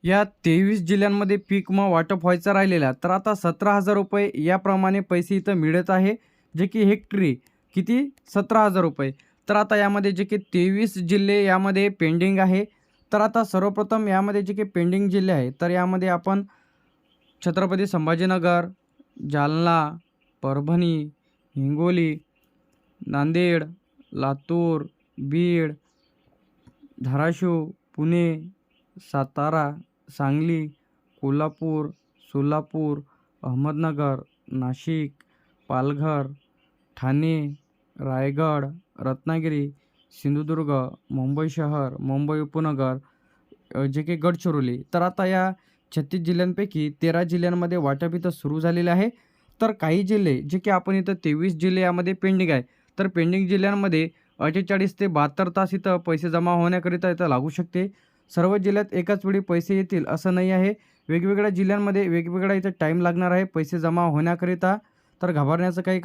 या 23 जिल्ह्यांमध्ये पीक विमा वाटप व्हायचा राहिलेला, तर आता 17,000 रुपये याप्रमाणे पैसे इथं मिळत आहे, जे की हेक्टरी किती 17,000 रुपये. तर आता यामध्ये जे की 23 जिल्हे यामध्ये पेंडिंग आहे. तर आता सर्वप्रथम यामध्ये जे काही पेंडिंग जिल्हे आहे, तर यामध्ये आपण छत्रपती संभाजीनगर, जालना, परभणी, हिंगोली, नांदेड, लातूर, बीड, धाराशिव, पुणे, सातारा, सांगली, कोल्हापूर, सोलापूर, अहमदनगर, नाशिक, पालघर, ठाणे, रायगड, रत्नागिरी, सिंधुदुर्ग, मुंबई शहर, मुंबई उपनगर, जे काही गडचिरोली. तर आता या 36 जिल्ह्यांपैकी 13 जिल्ह्यांमध्ये वाटप इथं सुरू झालेले आहे. तर काही जिल्हे जे की आपण इथं 23 जिल्हे यामध्ये पेंडिंग आहे. तर पेंडिंग जिल्ह्यांमध्ये 48 ते 72 तास इथं पैसे जमा होण्याकरिता इथं लागू शकते. सर्व जिल्ह्यात एकाच वेळी पैसे येतील असं नाही आहे. वेगवेगळ्या जिल्ह्यांमध्ये वेगवेगळा इथं टाईम लागणार आहे पैसे जमा होण्याकरिता. तर घाबरण्याचं काही कारण